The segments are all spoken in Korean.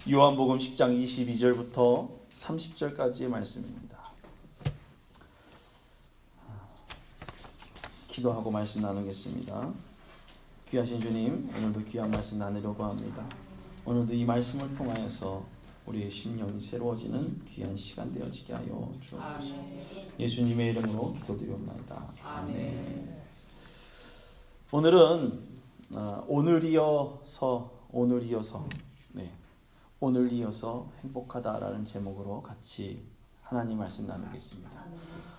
요한복음 10장 22절부터 30절까지의 말씀입니다. 기도하고 말씀 나누겠습니다. 귀하신 주님, 오늘도 귀한 말씀 나누려고 합니다. 오늘도 이 말씀을 통하여서 우리의 심령이 새로워지는 귀한 시간 되어지게 하여 주옵소서. 예수님의 이름으로 기도드리옵나이다. 아멘. 오늘은 오늘 이어서 행복하다라는 제목으로 같이 하나님 말씀 나누겠습니다.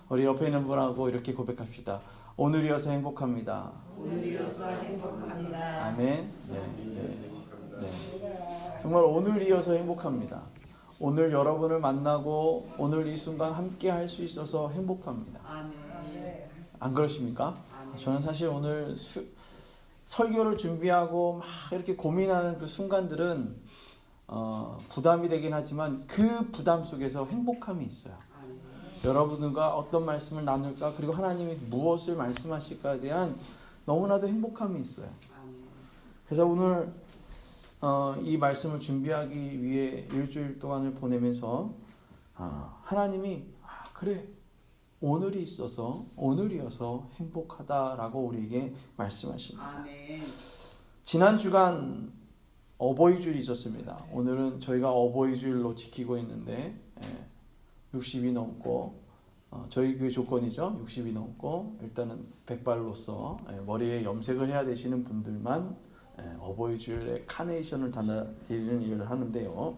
우리 옆에 있는 분하고 이렇게 고백합시다. 오늘 이어서 행복합니다. 오늘 이어서 행복합니다. 아멘. 네. 정말 오늘 이어서 행복합니다. 오늘 여러분을 만나고 오늘 이 순간 함께 할 수 있어서 행복합니다. 아멘. 안 그러십니까? 아멘. 저는 사실 오늘 설교를 준비하고 막 이렇게 고민하는 그 순간들은 부담이 되긴 하지만 그 부담 속에서 행복함이 있어요. 아멘. 여러분들과 어떤 말씀을 나눌까, 그리고 하나님이 무엇을 말씀하실까에 대한 너무나도 행복함이 있어요. 아멘. 그래서 오늘 이 말씀을 준비하기 위해 일주일 동안을 보내면서 하나님이 그래, 오늘이 있어서 오늘이어서 행복하다라고 우리에게 말씀하십니다. 아멘. 지난 주간 어버이주일이 있었습니다. 오늘은 저희가 어버이주일로 지키고 있는데 60이 넘고 저희 교회 조건이죠. 60이 넘고 일단은 백발로서 머리에 염색을 해야 되시는 분들만 어버이주일에 카네이션을 달아드리는 일을 하는데요.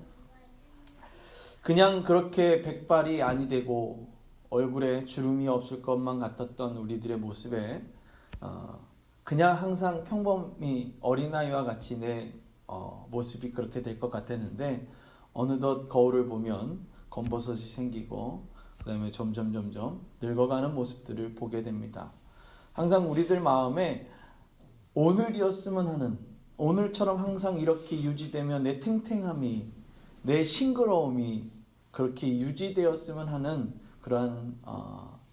그냥 그렇게 백발이 아니 되고 얼굴에 주름이 없을 것만 같았던 우리들의 모습에 그냥 항상 평범히 어린아이와 같이 내 모습이 그렇게 될 것 같았는데 어느덧 거울을 보면 검버섯이 생기고 그 다음에 점점 늙어가는 모습들을 보게 됩니다. 항상 우리들 마음에 오늘이었으면 하는, 오늘처럼 항상 이렇게 유지되면 내 탱탱함이, 내 싱그러움이 그렇게 유지되었으면 하는 그러한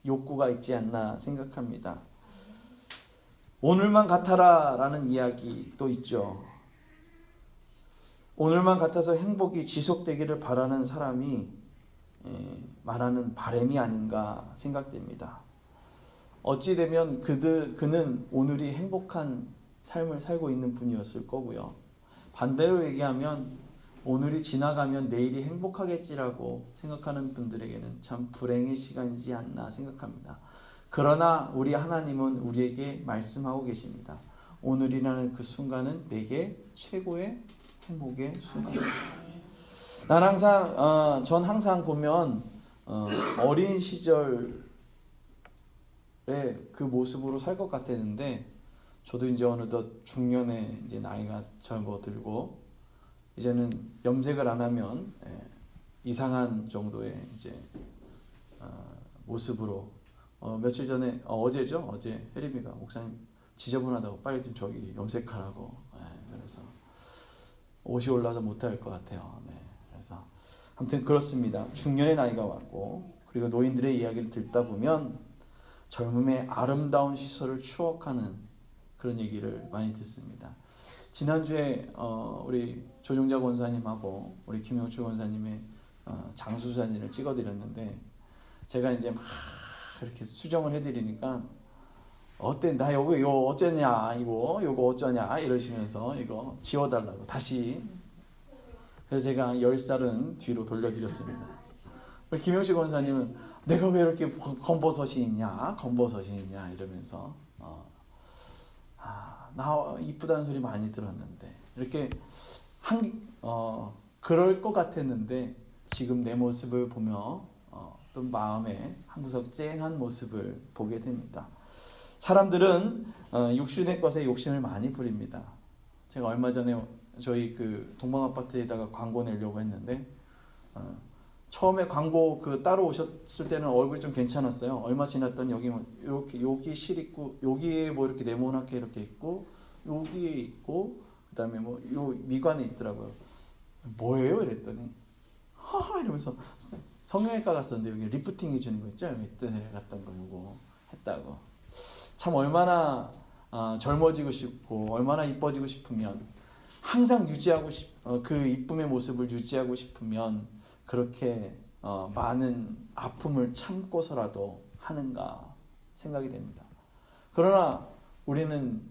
욕구가 있지 않나 생각합니다. 오늘만 같아라 라는 이야기도 있죠. 오늘만 같아서 행복이 지속되기를 바라는 사람이 말하는 바람이 아닌가 생각됩니다. 어찌 되면 그는 오늘이 행복한 삶을 살고 있는 분이었을 거고요. 반대로 얘기하면 오늘이 지나가면 내일이 행복하겠지라고 생각하는 분들에게는 참 불행의 시간이지 않나 생각합니다. 그러나 우리 하나님은 우리에게 말씀하고 계십니다. 오늘이라는 그 순간은 내게 최고의 행복의 순간입니다. 전 항상 보면 어린 시절의 그 모습으로 살 것 같았는데 저도 이제 어느덧 중년에 이제 나이가 젊어들고 이제는 염색을 안 하면 이상한 정도의 이제 모습으로 며칠 전에 어제 혜림이가 목사님 지저분하다고 빨리 좀 저기 염색하라고 그래서 옷이 올라서 못할 것 같아요. 그래서 아무튼 그렇습니다. 중년의 나이가 왔고 그리고 노인들의 이야기를 듣다 보면 젊음의 아름다운 시절을 추억하는 그런 얘기를 많이 듣습니다. 지난주에 우리 조종자 권사님하고 우리 김영출 권사님의 장수 사진을 찍어드렸는데 제가 이제 막 이렇게 수정을 해드리니까 어때? 나 이거 어쩌냐? 이거 어쩌냐? 이러시면서 이거 지워달라고 다시. 그래서 제가 10살은 뒤로 돌려드렸습니다. 우리 김영식 권사님은 내가 왜 이렇게 검버섯이 있냐 이러면서 나 이쁘다는 소리 많이 들었는데 이렇게 그럴 것 같았는데 지금 내 모습을 보며 또 마음에 한 구석 쨍한 모습을 보게 됩니다. 사람들은 육신의 것에 욕심을 많이 부립니다. 제가 얼마 전에 저희 그 동방아파트에다가 광고 내려고 했는데 처음에 광고 따로 오셨을 때는 얼굴이 좀 괜찮았어요. 얼마 지났더니 여기 실 있고 여기에 뭐 이렇게 네모나게 이렇게 있고 여기에 있고 그다음에 뭐 요 미관에 있더라고요. 뭐예요? 이랬더니 이러면서 성형외과 갔었는데 여기 리프팅 해주는 거 있죠? 여기 때 갔던 거 요거 했다고. 참 얼마나 젊어지고 싶고 얼마나 이뻐지고 싶으면 항상 유지하고 그 이쁨의 모습을 유지하고 싶으면 그렇게 많은 아픔을 참고서라도 하는가 생각이 됩니다. 그러나 우리는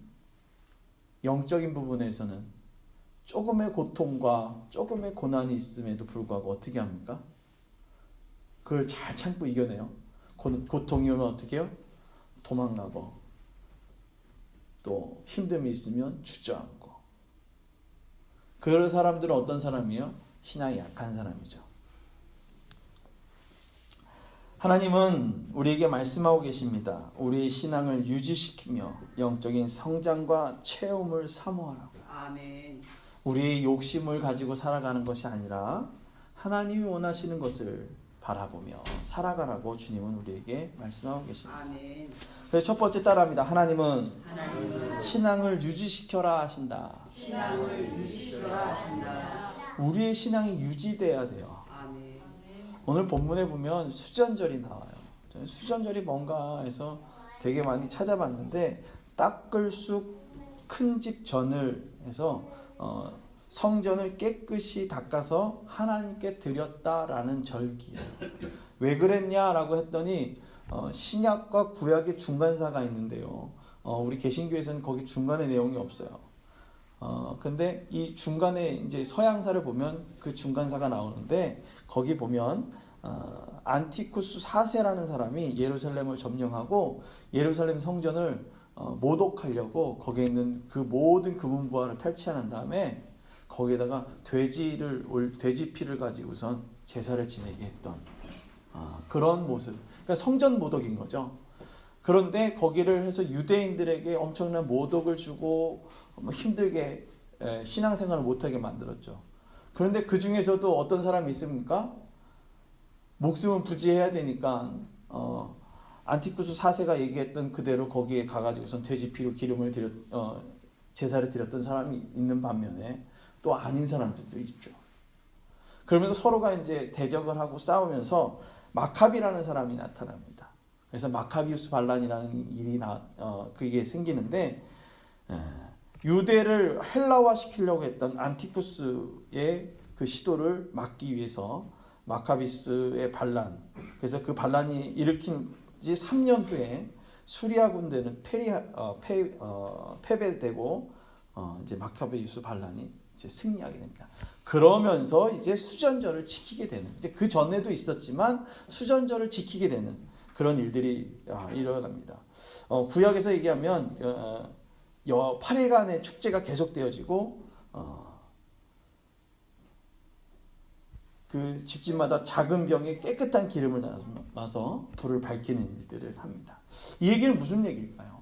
영적인 부분에서는 조금의 고통과 조금의 고난이 있음에도 불구하고 어떻게 합니까? 그걸 잘 참고 이겨내요. 고통이 오면 어떻게 해요? 도망가고, 또 힘듦이 있으면 주저앉고. 그런 사람들은 어떤 사람이에요? 신앙이 약한 사람이죠. 하나님은 우리에게 말씀하고 계십니다. 우리의 신앙을 유지시키며 영적인 성장과 체험을 사모하라고. 아멘. 우리의 욕심을 가지고 살아가는 것이 아니라 하나님이 원하시는 것을 바라보며 살아가라고 주님은 우리에게 말씀하고 계십니다. 아멘. 그래서 첫 번째 따라합니다. 하나님은 하나님은 신앙을 유지시켜라 하신다. 신앙을 유지시켜라 하신다. 우리의 신앙이 유지돼야 돼요. 아멘. 오늘 본문에 보면 수전절이 나와요. 저는 수전절이 뭔가 해서 되게 많이 찾아봤는데 닦을쑥 큰 집 전을 해서 성전을 깨끗이 닦아서 하나님께 드렸다라는 절기예요. 왜 그랬냐라고 했더니 신약과 구약의 중간사가 있는데요. 우리 개신교에서는 거기 중간에 내용이 없어요. 근데 이 중간에 이제 서양사를 보면 그 중간사가 나오는데 거기 보면 안티쿠스 4세라는 사람이 예루살렘을 점령하고 예루살렘 성전을 모독하려고 거기에 있는 그 모든 금은보화를 탈취한 다음에 거기에다가 돼지 피를 가지고선 제사를 지내게 했던 그런 모습. 그러니까 성전 모독인 거죠. 그런데 거기를 해서 유대인들에게 엄청난 모독을 주고 힘들게 신앙생활을 못하게 만들었죠. 그런데 그 중에서도 어떤 사람이 있습니까? 목숨은 부지해야 되니까 안티쿠스 4세가 얘기했던 그대로 거기에 가가지고선 돼지 피로 기름을 제사를 드렸던 사람이 있는 반면에 또 아닌 사람들도 있죠. 그러면서 서로가 이제 대적을 하고 싸우면서 마카비라는 사람이 나타납니다. 그래서 마카비우스 반란이라는 일이 그게 생기는데 유대를 헬라화 시키려고 했던 안티쿠스의 그 시도를 막기 위해서 마카비스의 반란, 그래서 그 반란이 일으킨 지 3년 후에 수리아 군대는 패배되고 이제 마카비우스 반란이 이제 승리하게 됩니다. 그러면서 이제 수전절을 지키게 되는, 이제 그 전에도 있었지만 수전절을 지키게 되는 그런 일들이 일어납니다. 구약에서 얘기하면 8일간의 축제가 계속되어지고 그 집집마다 작은 병에 깨끗한 기름을 담아서 불을 밝히는 일들을 합니다. 이 얘기는 무슨 얘기일까요?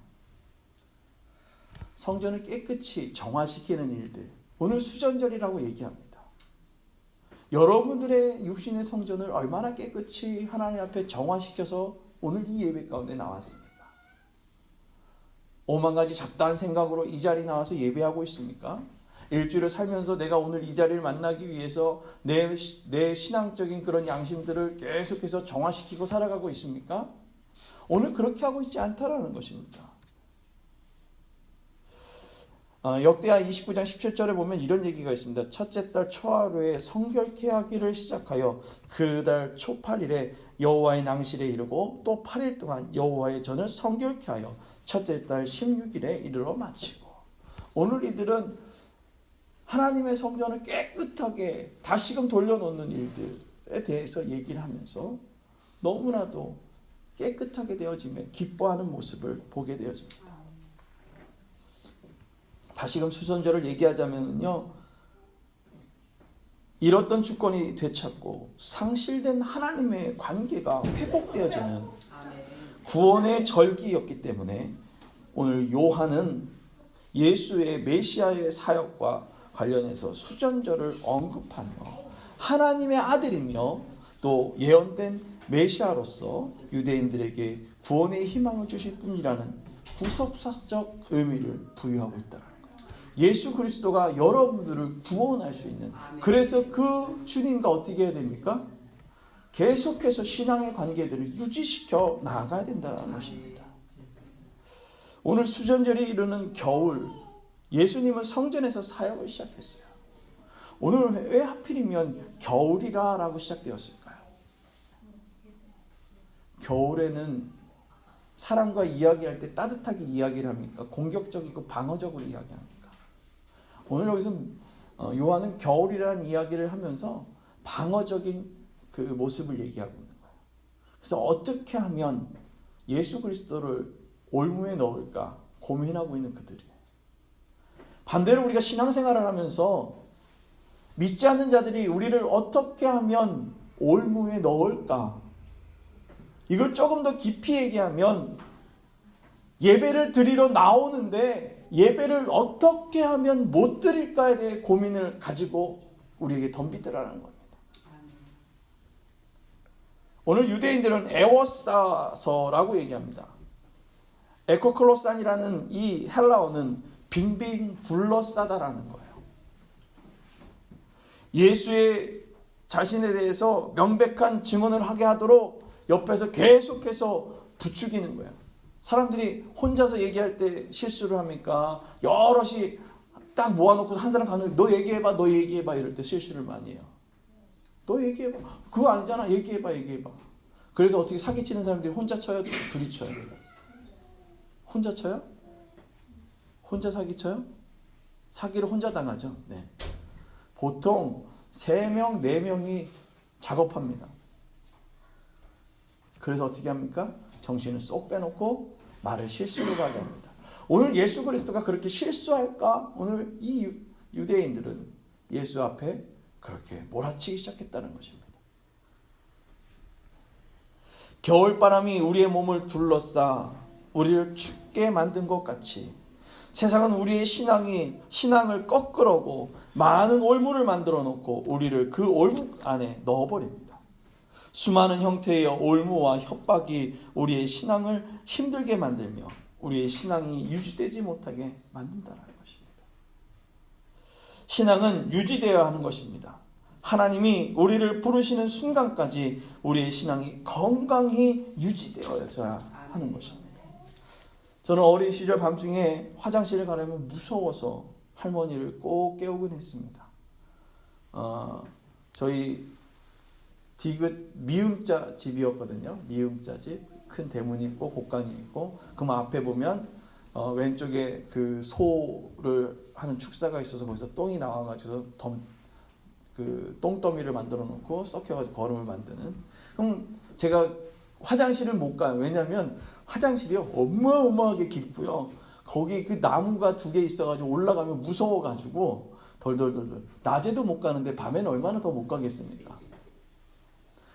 성전을 깨끗이 정화시키는 일들, 오늘 수전절이라고 얘기합니다. 여러분들의 육신의 성전을 얼마나 깨끗이 하나님 앞에 정화시켜서 오늘 이 예배 가운데 나왔습니까? 오만 가지 잡다한 생각으로 이 자리에 나와서 예배하고 있습니까? 일주일을 살면서 내가 오늘 이 자리를 만나기 위해서 내 신앙적인 그런 양심들을 계속해서 정화시키고 살아가고 있습니까? 오늘 그렇게 하고 있지 않다라는 것입니다. 역대하 29장 17절에 보면 이런 얘기가 있습니다. 첫째 달 초하루에 성결케 하기를 시작하여 그 달 초 8일에 여호와의 낭실에 이르고 또 8일 동안 여호와의 전을 성결케 하여 첫째 달 16일에 이르러 마치고. 오늘 이들은 하나님의 성전을 깨끗하게 다시금 돌려놓는 일들에 대해서 얘기를 하면서 너무나도 깨끗하게 되어짐에 기뻐하는 모습을 보게 되어집니다. 다시금 수전절을 얘기하자면요, 잃었던 주권이 되찾고 상실된 하나님의 관계가 회복되어지는 구원의 절기였기 때문에 오늘 요한은 예수의 메시아의 사역과 관련해서 수전절을 언급하며 하나님의 아들이며 또 예언된 메시아로서 유대인들에게 구원의 희망을 주실 분이라는 구속사적 의미를 부여하고 있다는 거예요. 예수 그리스도가 여러분들을 구원할 수 있는, 그래서 그 주님과 어떻게 해야 됩니까? 계속해서 신앙의 관계들을 유지시켜 나아가야 된다는 것입니다. 오늘 수전절이 이르는 겨울, 예수님은 성전에서 사역을 시작했어요. 오늘 왜 하필이면 겨울이라라고 시작되었을까요? 겨울에는 사람과 이야기할 때 따뜻하게 이야기를 합니까? 공격적이고 방어적으로 이야기합니까? 오늘 여기서 요한은 겨울이라는 이야기를 하면서 방어적인 그 모습을 얘기하고 있는 거예요. 그래서 어떻게 하면 예수 그리스도를 올무에 넣을까 고민하고 있는 그들이에요. 반대로 우리가 신앙생활을 하면서 믿지 않는 자들이 우리를 어떻게 하면 올무에 넣을까? 이걸 조금 더 깊이 얘기하면 예배를 드리러 나오는데 예배를 어떻게 하면 못 드릴까에 대해 고민을 가지고 우리에게 덤비더라는 겁니다. 오늘 유대인들은 에워싸서라고 얘기합니다. 에코클로산이라는 이 헬라어는 빙빙 둘러싸다라는 거예요. 예수의 자신에 대해서 명백한 증언을 하게 하도록 옆에서 계속해서 부추기는 거예요. 사람들이 혼자서 얘기할 때 실수를 합니까? 여럿이 딱 모아놓고 한 사람 가는 너 얘기해봐 너 얘기해봐 이럴 때 실수를 많이 해요. 너 얘기해봐. 그거 아니잖아. 얘기해봐 얘기해봐. 그래서 어떻게 사기치는 사람들이 혼자 쳐요? 둘이 쳐요? 혼자 쳐요? 혼자 사기쳐요? 사기를 혼자 당하죠. 네. 보통 3명, 4명이 작업합니다. 그래서 어떻게 합니까? 정신을 쏙 빼놓고 말을 실수로 가게 합니다. 오늘 예수 그리스도가 그렇게 실수할까? 오늘 이 유대인들은 예수 앞에 그렇게 몰아치기 시작했다는 것입니다. 겨울바람이 우리의 몸을 둘러싸 우리를 춥게 만든 것 같이 세상은 우리의 신앙을 꺾으려고 많은 올무를 만들어 놓고 우리를 그 올무 안에 넣어버립니다. 수많은 형태의 올무와 협박이 우리의 신앙을 힘들게 만들며 우리의 신앙이 유지되지 못하게 만든다는 것입니다. 신앙은 유지되어야 하는 것입니다. 하나님이 우리를 부르시는 순간까지 우리의 신앙이 건강히 유지되어야 하는 것입니다. 저는 어린 시절 밤중에 화장실에 가려면 무서워서 할머니를 꼭 깨우곤 했습니다. 저희 디귿 미음자 집이었거든요. 미음자 집. 큰 대문이 있고 곡간이 있고 그 앞에 보면 왼쪽에 그 소를 하는 축사가 있어서 거기서 똥이 나와가지고 그 똥더미를 만들어 놓고 썩혀가지고 거름을 만드는. 그럼 제가 화장실을 못 가요. 왜냐하면 화장실이 어마어마하게 깊고요. 거기 그 나무가 2개 있어가지고 올라가면 무서워가지고 덜덜덜덜. 낮에도 못 가는데 밤에는 얼마나 더 못 가겠습니까?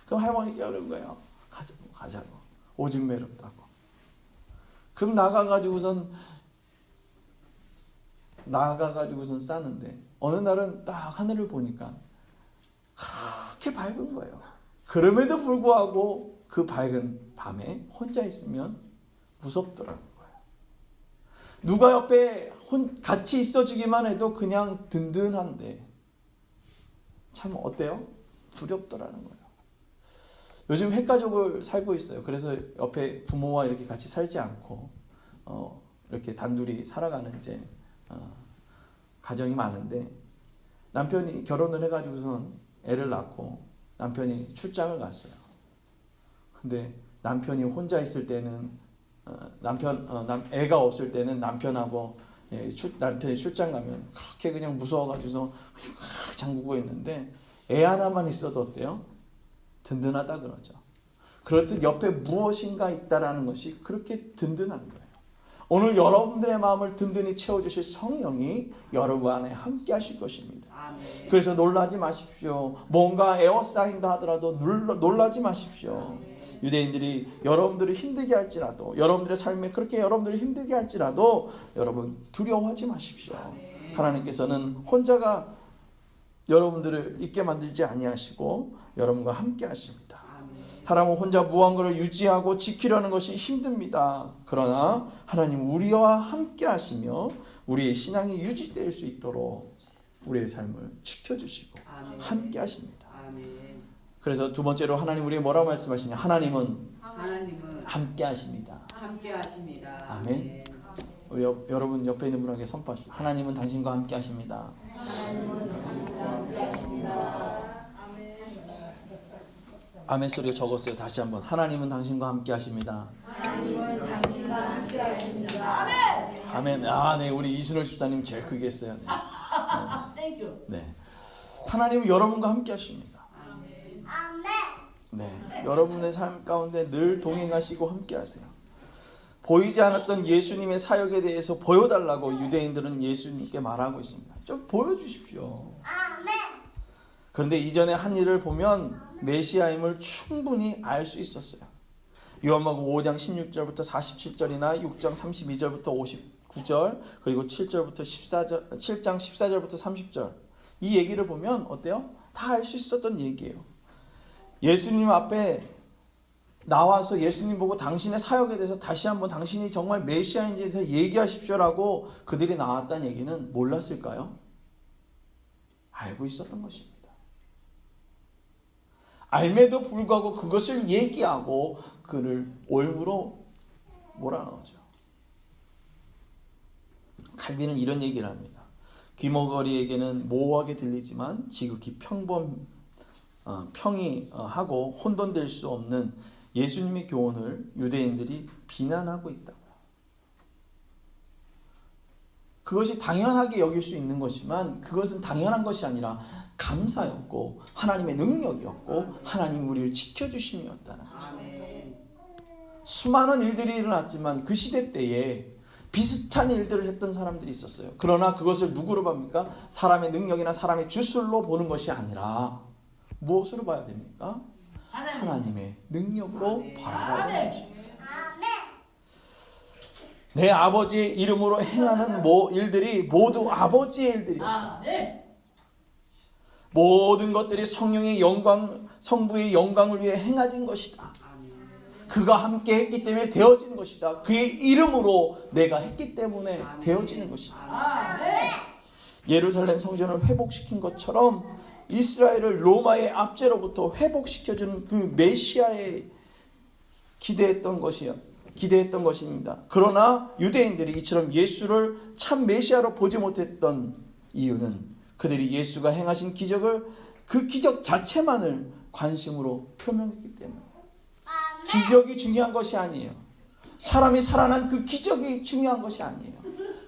그럼 할머니 깨우는 거예요. 가자고. 오줌 매렵다고. 그럼 나가가지고선 싸는데 어느 날은 딱 하늘을 보니까 그렇게 밝은 거예요. 그럼에도 불구하고 그 밝은 밤에 혼자 있으면 무섭더라는 거예요. 누가 옆에 같이 있어주기만 해도 그냥 든든한데 참 어때요? 두렵더라는 거예요. 요즘 핵가족을 살고 있어요. 그래서 옆에 부모와 이렇게 같이 살지 않고 이렇게 단둘이 살아가는 이제 가정이 많은데 남편이 결혼을 해가지고선 애를 낳고 남편이 출장을 갔어요. 근데 남편이 혼자 있을 때는 애가 없을 때는 남편하고 남편이 출장 가면 그렇게 그냥 무서워가지고서 잠그고 있는데 애 하나만 있어도 어때요? 든든하다 그러죠. 그렇듯 옆에 무엇인가 있다라는 것이 그렇게 든든한 거예요. 오늘 여러분들의 마음을 든든히 채워주실 성령이 여러분 안에 함께 하실 것입니다. 아멘. 그래서 놀라지 마십시오. 뭔가 에워싸인다 하더라도 놀라지 마십시오. 유대인들이 여러분들을 힘들게 할지라도 여러분들의 삶에 그렇게 여러분들을 힘들게 할지라도 여러분 두려워하지 마십시오. 하나님께서는 혼자가 여러분들을 있게 만들지 아니하시고 여러분과 함께 하십니다. 사람은 혼자 무언가를 유지하고 지키려는 것이 힘듭니다. 그러나 하나님 우리와 함께 하시며 우리의 신앙이 유지될 수 있도록 우리의 삶을 지켜주시고 함께 하십니다. 그래서 두 번째로 하나님 우리에게 뭐라고 말씀하시냐? 하나님은 함께 하십니다. 함께 하십니다. 아멘. 우리 여러분 옆에 있는 분에게 선포하십시오. 하나님은 당신과 함께 하십니다. 하나님은 당신과 함께 아멘 소리가 적었어요. 다시 한번. 하나님은 당신과 함께 하십니다. 하나님은 당신과 함께 하십니다. 아멘. 아멘. 아, 네. 우리 이순호 집사님 제일 크게 했어요. 네. 땡큐. 네. 하나님은 여러분과 함께 하십니다. 네. 여러분의 삶 가운데 늘 동행하시고 함께 하세요. 보이지 않았던 예수님의 사역에 대해서 보여달라고 유대인들은 예수님께 말하고 있습니다. 좀 보여주십시오. 그런데 이전에 한 일을 보면 메시아임을 충분히 알 수 있었어요. 요한복음 5장 16절부터 47절이나 6장 32절부터 59절 그리고 7절부터 14절, 7장 14절부터 30절 이 얘기를 보면 어때요? 다 알 수 있었던 얘기예요. 예수님 앞에 나와서 예수님 보고 당신의 사역에 대해서 다시 한번 당신이 정말 메시아인지에 대해서 얘기하십시오라고 그들이 나왔다는 얘기는 몰랐을까요? 알고 있었던 것입니다. 알매도 불구하고 그것을 얘기하고 그를 올무로 몰아넣었죠. 칼빈은 이런 얘기를 합니다. 귀머거리에게는 모호하게 들리지만 지극히 평이하고 혼돈될 수 없는 예수님의 교훈을 유대인들이 비난하고 있다고요. 그것이 당연하게 여길 수 있는 것이지만 그것은 당연한 것이 아니라 감사였고 하나님의 능력이었고 하나님 우리를 지켜주심이었다는 것입니다. 수많은 일들이 일어났지만 그 시대 때에 비슷한 일들을 했던 사람들이 있었어요. 그러나 그것을 누구로 봅니까? 사람의 능력이나 사람의 주술로 보는 것이 아니라 무엇으로 봐야 됩니까? 하나님의 능력으로 바라봐야 되는 것입니다. 내 아버지의 이름으로 행하는 일들이 모두 아버지의 일들이었다. 모든 것들이 성령의 영광, 성부의 영광을 위해 행하진 것이다. 그가 함께 했기 때문에 되어지는 것이다. 그의 이름으로 내가 했기 때문에 되어지는 것이다. 예루살렘 성전을 회복시킨 것처럼 이스라엘을 로마의 압제로부터 회복시켜주는 그 메시아에 기대했던 것입니다. 그러나 유대인들이 이처럼 예수를 참 메시아로 보지 못했던 이유는 그들이 예수가 행하신 기적을 그 기적 자체만을 관심으로 표명했기 때문에 기적이 중요한 것이 아니에요. 사람이 살아난 그 기적이 중요한 것이 아니에요.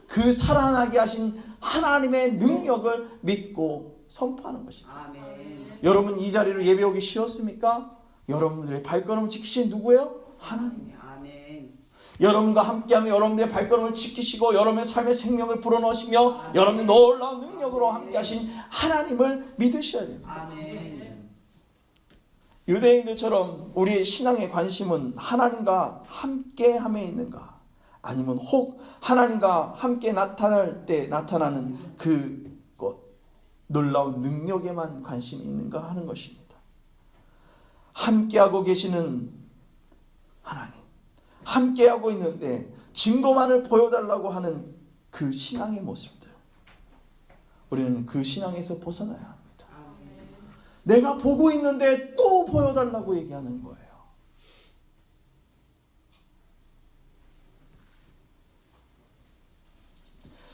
그 살아나게 하신 하나님의 능력을 믿고 선포하는 것입니다. 아멘. 여러분 이 자리로 예배 오기 쉬웠습니까? 여러분들의 발걸음을 지키신 누구예요? 하나님이야. 아멘. 여러분과 함께하며 여러분들의 발걸음을 지키시고 여러분의 삶의 생명을 불어넣으시며 여러분의 놀라운 능력으로 함께하신 하나님을 믿으셔야 됩니다. 아멘. 유대인들처럼 우리의 신앙의 관심은 하나님과 함께함에 있는가 아니면 혹 하나님과 함께 나타날 때 나타나는 그 놀라운 능력에만 관심이 있는가 하는 것입니다. 함께하고 계시는 하나님, 함께하고 있는데 증거만을 보여달라고 하는 그 신앙의 모습들, 우리는 그 신앙에서 벗어나야 합니다. 내가 보고 있는데 또 보여달라고 얘기하는 거예요.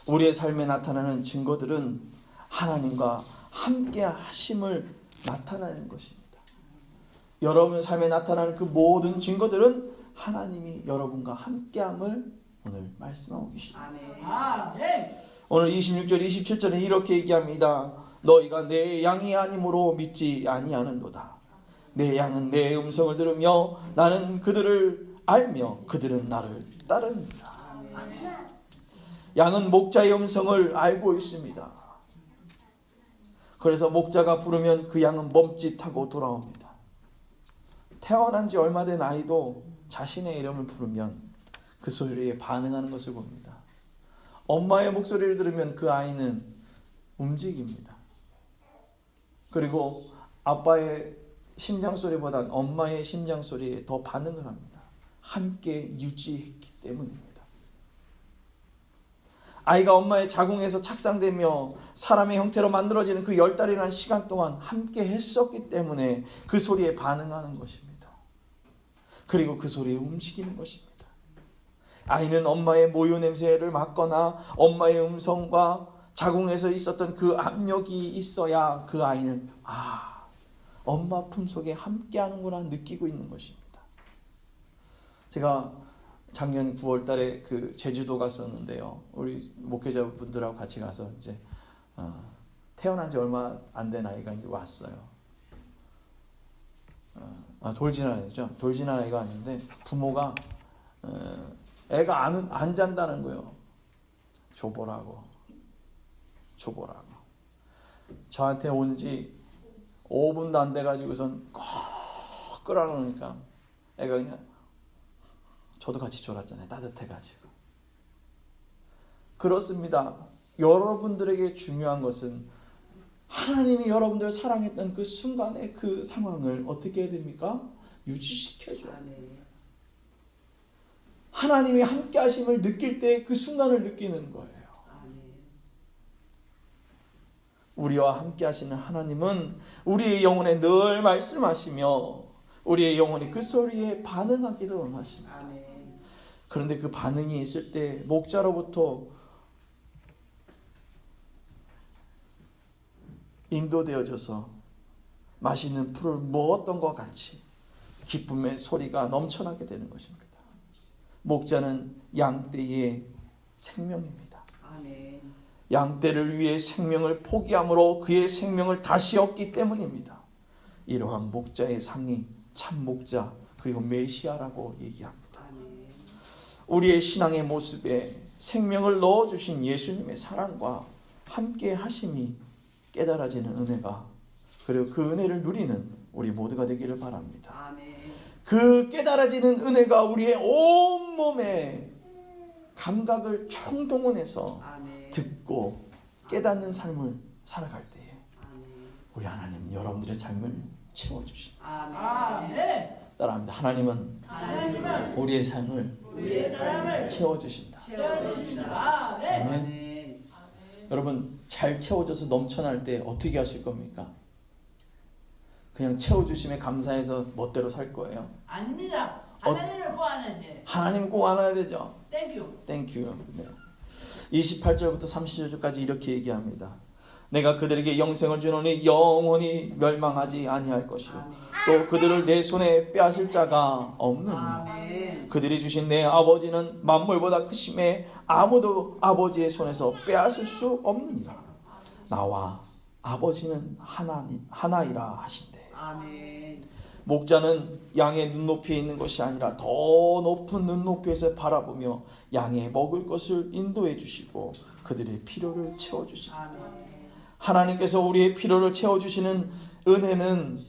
우리의 삶에 나타나는 증거들은 하나님과 함께 하심을 나타내는 것입니다. 여러분 삶에 나타나는 그 모든 증거들은 하나님이 여러분과 함께함을 오늘 말씀하고 계십니다. 아멘. 오늘 26절 27절에 이렇게 얘기합니다. 너희가 내 양이 아니므로 믿지 아니하는도다. 내 양은 내 음성을 들으며 나는 그들을 알며 그들은 나를 따르느니라. 아멘. 양은 목자의 음성을 알고 있습니다. 그래서 목자가 부르면 그 양은 멈칫하고 돌아옵니다. 태어난 지 얼마 된 아이도 자신의 이름을 부르면 그 소리에 반응하는 것을 봅니다. 엄마의 목소리를 들으면 그 아이는 움직입니다. 그리고 아빠의 심장소리보단 엄마의 심장소리에 더 반응을 합니다. 함께 유지했기 때문입니다. 아이가 엄마의 자궁에서 착상되며 사람의 형태로 만들어지는 그 10달이라는 시간 동안 함께 했었기 때문에 그 소리에 반응하는 것입니다. 그리고 그 소리에 움직이는 것입니다. 아이는 엄마의 모유 냄새를 맡거나 엄마의 음성과 자궁에서 있었던 그 압력이 있어야 그 아이는 엄마 품속에 함께하는구나 느끼고 있는 것입니다. 제가 작년 9월 달에 그 제주도 갔었는데요. 우리 목회자분들하고 같이 가서 이제 태어난 지 얼마 안 된 아이가 이제 왔어요. 돌진한 아이죠. 돌진한 아이가 왔는데 부모가 애가 안 잔다는 거예요. 줘보라고. 저한테 온 지 5분도 안 돼가지고선 꼭 끌어놓으니까 애가 그냥 저도 같이 졸았잖아요. 따뜻해가지고. 그렇습니다. 여러분들에게 중요한 것은 하나님이 여러분들을 사랑했던 그 순간의 그 상황을 어떻게 해야 됩니까? 유지시켜줘야 돼요. 하나님이 함께 하심을 느낄 때 그 순간을 느끼는 거예요. 우리와 함께 하시는 하나님은 우리의 영혼에 늘 말씀하시며 우리의 영혼이 그 소리에 반응하기를 원하십니다. 그런데 그 반응이 있을 때 목자로부터 인도되어져서 맛있는 풀을 먹었던 것 같이 기쁨의 소리가 넘쳐나게 되는 것입니다. 목자는 양떼의 생명입니다. 양떼를 위해 생명을 포기함으로 그의 생명을 다시 얻기 때문입니다. 이러한 목자의 상이 참 목자 그리고 메시아라고 얘기합니다. 우리의 신앙의 모습에 생명을 넣어주신 예수님의 사랑과 함께 하심이 깨달아지는 은혜가 그리고 그 은혜를 누리는 우리 모두가 되기를 바랍니다. 그 깨달아지는 은혜가 우리의 온몸에 감각을 총동원해서 듣고 깨닫는 삶을 살아갈 때에 우리 하나님 여러분들의 삶을 채워주십니다. 따라합니다. 하나님은 우리의 삶을 채워주신다. 아멘. 여러분 잘 채워져서 넘쳐날 때 어떻게 하실 겁니까? 그냥 채워주심에 감사해서 멋대로 살 거예요? 아닙니다. 하나님을 꼭 안아야지. 하나님 꼭 안아야 되죠. 땡큐. 네. 28절부터 30절까지 이렇게 얘기합니다. 내가 그들에게 영생을 주노니 영원히 멸망하지 아니할 것이요 또 그들을 내 손에 빼앗을 자가 없느니라. 그들이 주신 내 아버지는 만물보다 크심에 아무도 아버지의 손에서 빼앗을 수 없느니라. 나와 아버지는 하나이라 하신대. 목자는 양의 눈높이에 있는 것이 아니라 더 높은 눈높이에서 바라보며 양의 먹을 것을 인도해 주시고 그들의 필요를 채워주십니다. 하나님께서 우리의 필요를 채워주시는 은혜는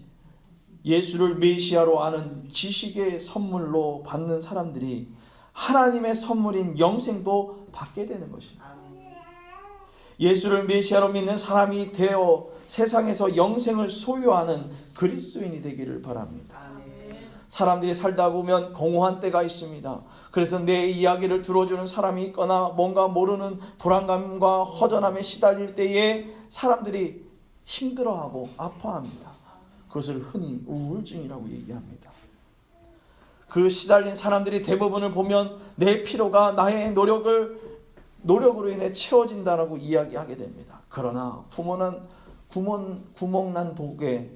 예수를 메시아로 아는 지식의 선물로 받는 사람들이 하나님의 선물인 영생도 받게 되는 것입니다. 예수를 메시아로 믿는 사람이 되어 세상에서 영생을 소유하는 그리스도인이 되기를 바랍니다. 사람들이 살다 보면 공허한 때가 있습니다. 그래서 내 이야기를 들어주는 사람이 있거나 뭔가 모르는 불안감과 허전함에 시달릴 때에 사람들이 힘들어하고 아파합니다. 그것을 흔히 우울증이라고 얘기합니다. 그 시달린 사람들이 대부분을 보면 내 필요가 나의 노력으로 인해 채워진다라고 이야기하게 됩니다. 그러나 구멍난 독에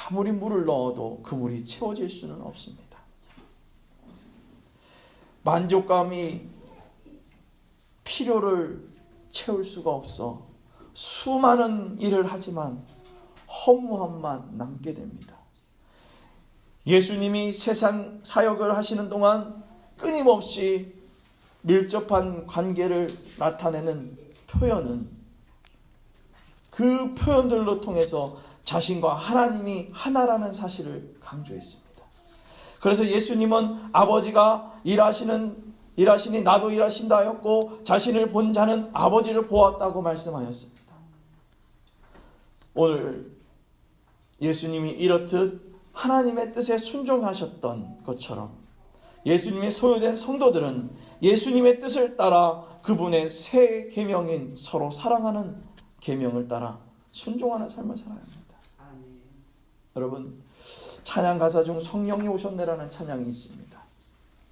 아무리 물을 넣어도 그 물이 채워질 수는 없습니다. 만족감이 필요를 채울 수가 없어 수많은 일을 하지만 허무함만 남게 됩니다. 예수님이 세상 사역을 하시는 동안 끊임없이 밀접한 관계를 나타내는 표현은 그 표현들로 통해서 자신과 하나님이 하나라는 사실을 강조했습니다. 그래서 예수님은 아버지가 일하시니 나도 일하신다 하였고 자신을 본 자는 아버지를 보았다고 말씀하였습니다. 오늘 예수님이 이렇듯 하나님의 뜻에 순종하셨던 것처럼 예수님의 소유된 성도들은 예수님의 뜻을 따라 그분의 새 계명인 서로 사랑하는 계명을 따라 순종하는 삶을 살아야 합니다. 여러분 찬양 가사 중 성령이 오셨네라는 찬양이 있습니다.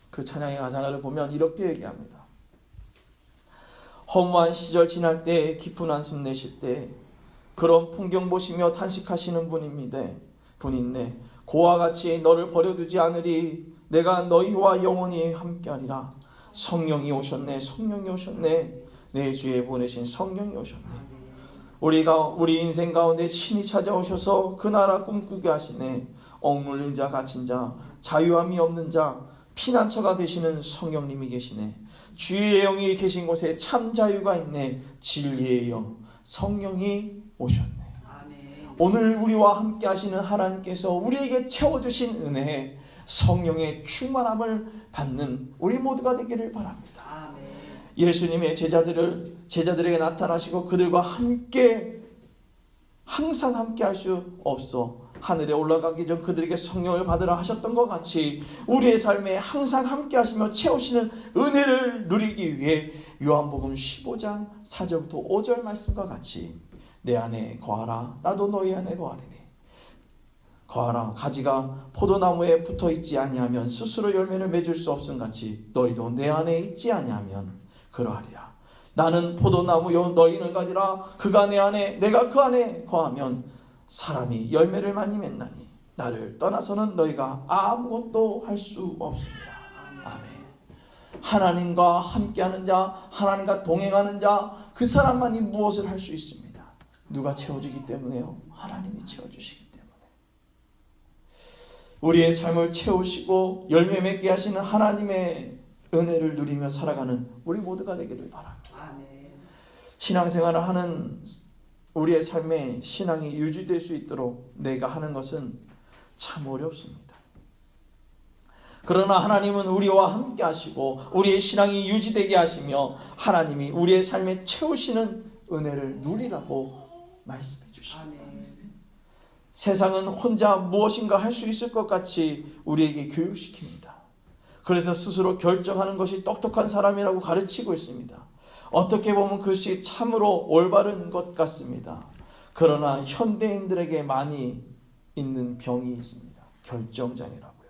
그 찬양의 가사를 보면 이렇게 얘기합니다. 허무한 시절 지날 때 깊은 한숨 내쉴 때 그런 풍경 보시며 탄식하시는 분인데 고와 같이 너를 버려두지 않으리. 내가 너희와 영원히 함께하리라. 성령이 오셨네. 성령이 오셨네. 내 주에 보내신 성령이 오셨네. 우리 인생 가운데 신이 찾아오셔서 그 나라 꿈꾸게 하시네. 억눌린 자, 갇힌 자, 자유함이 없는 자, 피난처가 되시는 성령님이 계시네. 주의 영이 계신 곳에 참 자유가 있네. 진리의 영, 성령이 오셨네. 오늘 우리와 함께 하시는 하나님께서 우리에게 채워주신 은혜, 성령의 충만함을 받는 우리 모두가 되기를 바랍니다. 예수님의 제자들에게 나타나시고 그들과 함께 항상 함께 할 수 없어 하늘에 올라가기 전 그들에게 성령을 받으라 하셨던 것 같이 우리의 삶에 항상 함께 하시며 채우시는 은혜를 누리기 위해 요한복음 15장 4절부터 5절 말씀과 같이 내 안에 거하라. 나도 너희 안에 거하리니. 거하라. 가지가 포도나무에 붙어 있지 아니하면 스스로 열매를 맺을 수 없음 같이 너희도 내 안에 있지 아니하면 그러하리라. 나는 포도나무요 너희는 가지라. 그가 내 안에 내가 그 안에 거하면 사람이 열매를 많이 맺나니 나를 떠나서는 너희가 아무것도 할 수 없습니다. 아멘. 하나님과 함께하는 자, 하나님과 동행하는 자, 그 사람만이 무엇을 할 수 있습니다. 누가 채워주기 때문에요? 하나님이 채워주시기 때문에. 우리의 삶을 채우시고 열매 맺게 하시는 하나님의 은혜를 누리며 살아가는 우리 모두가 되기를 바랍니다. 신앙생활을 하는 우리의 삶에 신앙이 유지될 수 있도록 내가 하는 것은 참 어렵습니다. 그러나 하나님은 우리와 함께 하시고 우리의 신앙이 유지되게 하시며 하나님이 우리의 삶에 채우시는 은혜를 누리라고 말씀해 주십니다. 세상은 혼자 무엇인가 할 수 있을 것 같이 우리에게 교육시킵니다. 그래서 스스로 결정하는 것이 똑똑한 사람이라고 가르치고 있습니다. 어떻게 보면 그것이 참으로 올바른 것 같습니다. 그러나 현대인들에게 많이 있는 병이 있습니다. 결정장애라고요.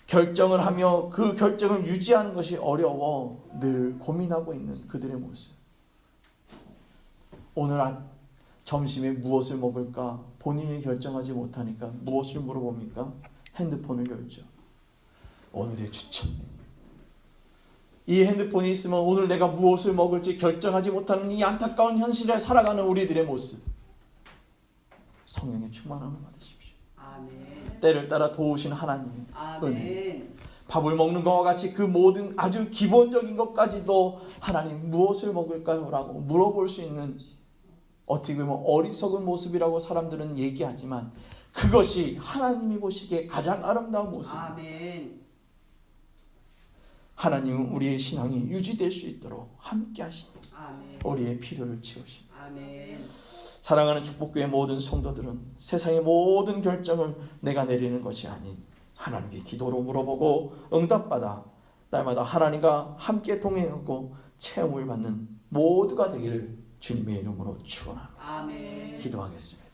결정을 하며 그 결정을 유지하는 것이 어려워 늘 고민하고 있는 그들의 모습. 오늘 점심에 무엇을 먹을까 본인이 결정하지 못하니까 무엇을 물어봅니까? 핸드폰을 열죠. 오늘의 추천. 이 핸드폰이 있으면 오늘 내가 무엇을 먹을지 결정하지 못하는 이 안타까운 현실에 살아가는 우리들의 모습. 성령의 충만함을 받으십시오. 아멘. 때를 따라 도우신 하나님의 은혜. 밥을 먹는 것과 같이 그 모든 아주 기본적인 것까지도 하나님 무엇을 먹을까요? 라고 물어볼 수 있는 어떻게 보면 어리석은 모습이라고 사람들은 얘기하지만 그것이 하나님이 보시기에 가장 아름다운 모습입니다. 아멘. 하나님은 우리의 신앙이 유지될 수 있도록 함께 하십니다. 아멘. 우리의 필요를 채우십니다. 아멘. 사랑하는 축복교회 모든 성도들은 세상의 모든 결정을 내가 내리는 것이 아닌 하나님께 기도로 물어보고 응답받아 날마다 하나님과 함께 동행하고 체험을 받는 모두가 되기를 주님의 이름으로 축원합니다. 아멘. 기도하겠습니다.